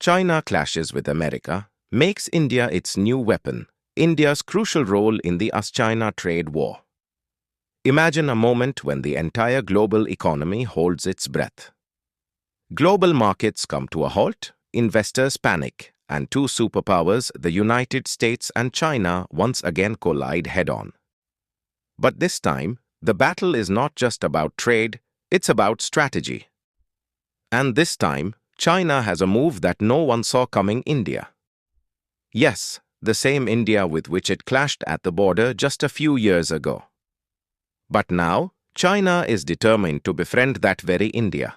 China clashes with America, makes India its new weapon, India's crucial role in the US-China trade war. Imagine a moment when the entire global economy holds its breath. Global markets come to a halt, investors panic, and two superpowers, the United States and China, once again collide head-on. But this time, the battle is not just about trade, it's about strategy. And this time, China has a move that no one saw coming: India. Yes, the same India with which it clashed at the border just a few years ago. But now, China is determined to befriend that very India.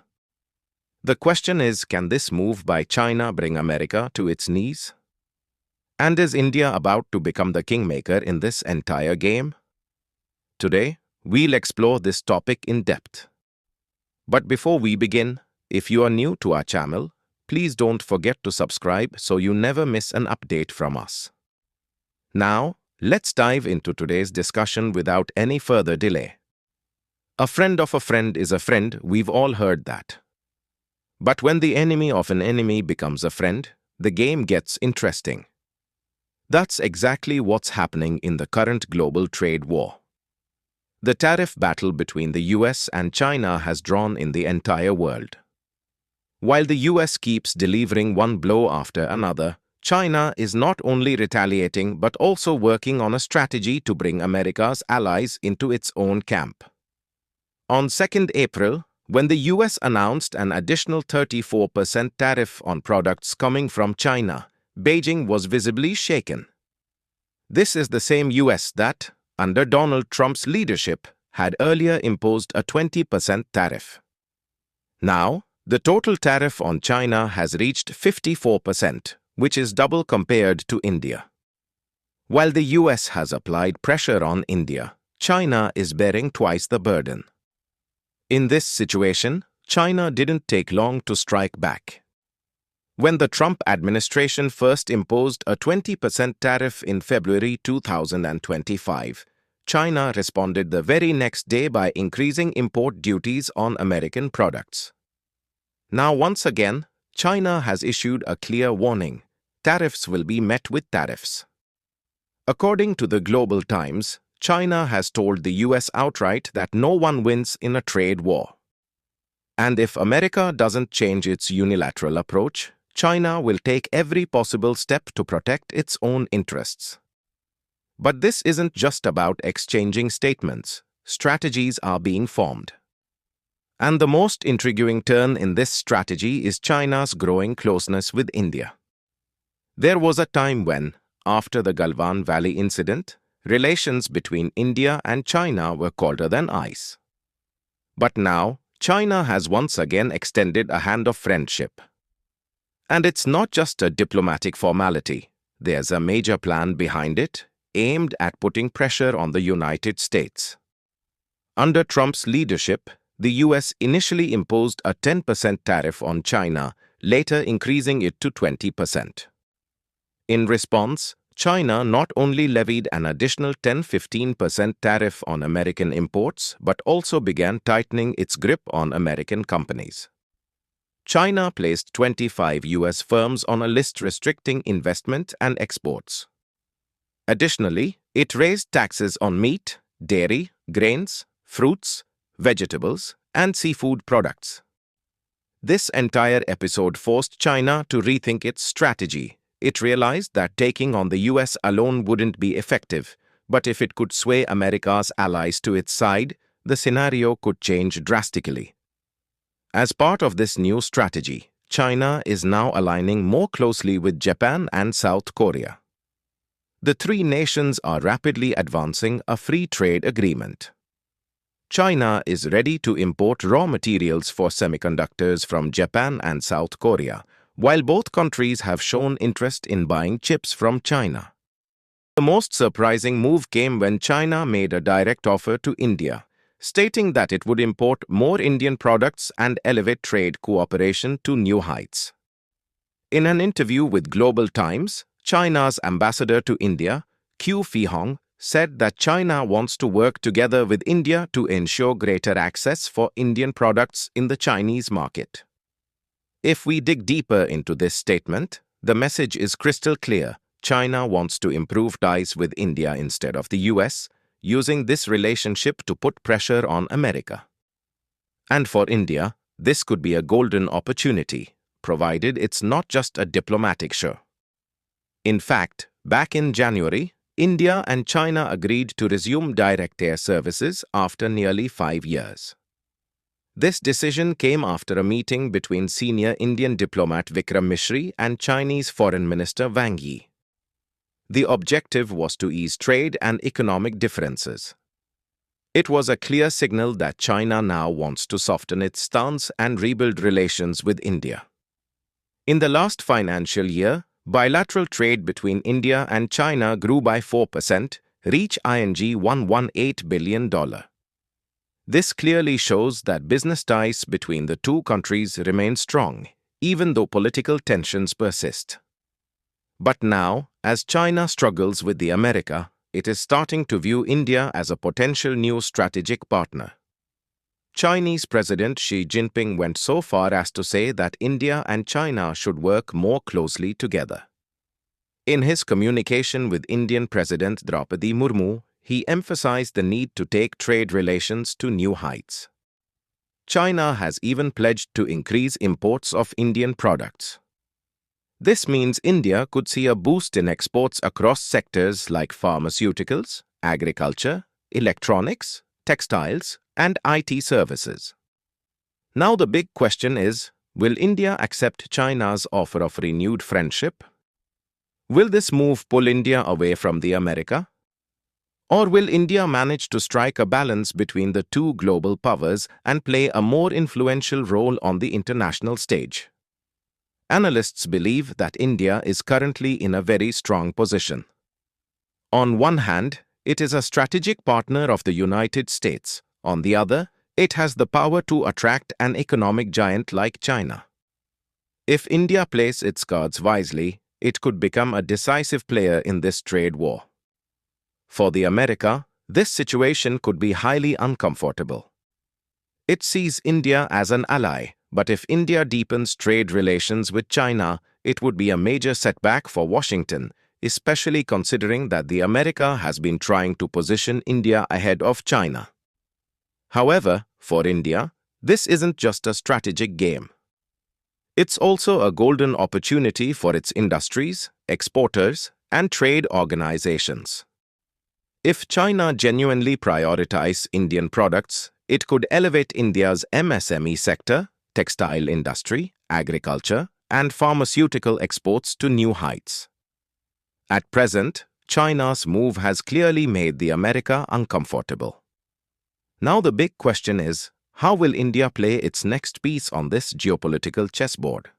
The question is, can this move by China bring America to its knees? And is India about to become the kingmaker in this entire game? Today, we'll explore this topic in depth. But before we begin, if you are new to our channel, please don't forget to subscribe so you never miss an update from us. Now, let's dive into today's discussion without any further delay. A friend of a friend is a friend, we've all heard that. But when the enemy of an enemy becomes a friend, the game gets interesting. That's exactly what's happening in the current global trade war. The tariff battle between the US and China has drawn in the entire world. While the US keeps delivering one blow after another, China is not only retaliating but also working on a strategy to bring America's allies into its own camp. On 2nd April, when the US announced an additional 34% tariff on products coming from China, Beijing was visibly shaken. This is the same US that, under Donald Trump's leadership, had earlier imposed a 20% tariff. Now, the total tariff on China has reached 54%, which is double compared to India. While the US has applied pressure on India, China is bearing twice the burden. In this situation, China didn't take long to strike back. When the Trump administration first imposed a 20% tariff in February 2025, China responded the very next day by increasing import duties on American products. Now, once again, China has issued a clear warning: tariffs will be met with tariffs. According to the Global Times, China has told the US outright that no one wins in a trade war. And if America doesn't change its unilateral approach, China will take every possible step to protect its own interests. But this isn't just about exchanging statements. Strategies are being formed. And the most intriguing turn in this strategy is China's growing closeness with India. There was a time when, after the Galwan Valley incident, relations between India and China were colder than ice. But now, China has once again extended a hand of friendship. And it's not just a diplomatic formality. There's a major plan behind it, aimed at putting pressure on the United States. Under Trump's leadership, the US initially imposed a 10% tariff on China, later increasing it to 20%. In response, China not only levied an additional 10–15% tariff on American imports, but also began tightening its grip on American companies. China placed 25 US firms on a list restricting investment and exports. Additionally, it raised taxes on meat, dairy, grains, fruits, vegetables, and seafood products. This entire episode forced China to rethink its strategy. It realized that taking on the US alone wouldn't be effective, but if it could sway America's allies to its side, the scenario could change drastically. As part of this new strategy, China is now aligning more closely with Japan and South Korea. The three nations are rapidly advancing a free trade agreement. China is ready to import raw materials for semiconductors from Japan and South Korea, while both countries have shown interest in buying chips from China. The most surprising move came when China made a direct offer to India, stating that it would import more Indian products and elevate trade cooperation to new heights. In an interview with Global Times, China's ambassador to India, 𝐮𝐻𝐿, said that China wants to work together with India to ensure greater access for Indian products in the Chinese market. If we dig deeper into this statement, the message is crystal clear. China wants to improve ties with India instead of the US, using this relationship to put pressure on America. And for India, this could be a golden opportunity, provided it's not just a diplomatic show. In fact, back in January, India and China agreed to resume direct air services after nearly 5 years. This decision came after a meeting between senior Indian diplomat Vikram Misri and Chinese Foreign Minister Wang Yi. The objective was to ease trade and economic differences. It was a clear signal that China now wants to soften its stance and rebuild relations with India. In the last financial year, bilateral trade between India and China grew by 4%, reach $118 billion. This clearly shows that business ties between the two countries remain strong, even though political tensions persist. But now, as China struggles with the America, it is starting to view India as a potential new strategic partner. Chinese President Xi Jinping went so far as to say that India and China should work more closely together. In his communication with Indian President Draupadi Murmu, he emphasized the need to take trade relations to new heights. China has even pledged to increase imports of Indian products. This means India could see a boost in exports across sectors like pharmaceuticals, agriculture, electronics, textiles, and IT services. Now the big question is, will India accept China's offer of renewed friendship? Will this move pull India away from the America? Or will India manage to strike a balance between the two global powers and play a more influential role on the international stage? Analysts believe that India is currently in a very strong position. On one hand, it is a strategic partner of the United States. On the other, it has the power to attract an economic giant like China. If India plays its cards wisely, it could become a decisive player in this trade war. For the America, this situation could be highly uncomfortable. It sees India as an ally, but if India deepens trade relations with China, it would be a major setback for Washington, especially considering that the America has been trying to position India ahead of China. However, for India, this isn't just a strategic game. It's also a golden opportunity for its industries, exporters, and trade organizations. If China genuinely prioritizes Indian products, it could elevate India's MSME sector, textile industry, agriculture, and pharmaceutical exports to new heights. At present, China's move has clearly made the America uncomfortable. Now the big question is, how will India play its next piece on this geopolitical chessboard?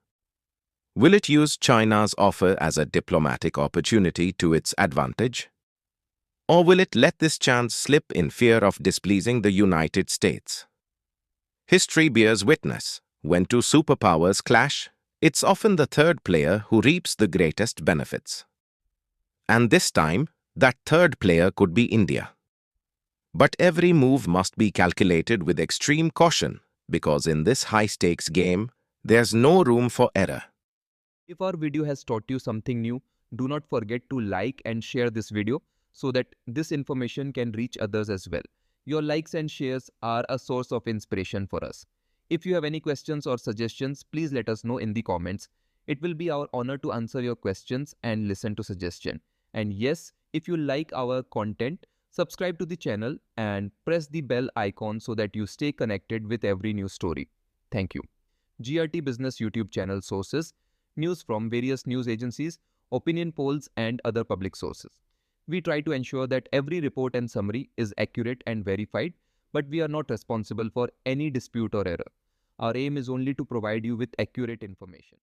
Will it use China's offer as a diplomatic opportunity to its advantage? Or will it let this chance slip in fear of displeasing the United States? History bears witness. When two superpowers clash, it's often the third player who reaps the greatest benefits. And this time, that third player could be India. But every move must be calculated with extreme caution, because in this high-stakes game, there's no room for error. If our video has taught you something new, do not forget to like and share this video so that this information can reach others as well. Your likes and shares are a source of inspiration for us. If you have any questions or suggestions, please let us know in the comments. It will be our honor to answer your questions and listen to suggestions. And yes, if you like our content, subscribe to the channel and press the bell icon so that you stay connected with every new story. Thank you. GRT Business YouTube channel sources: news from various news agencies, opinion polls, and other public sources. We try to ensure that every report and summary is accurate and verified, but we are not responsible for any dispute or error. Our aim is only to provide you with accurate information.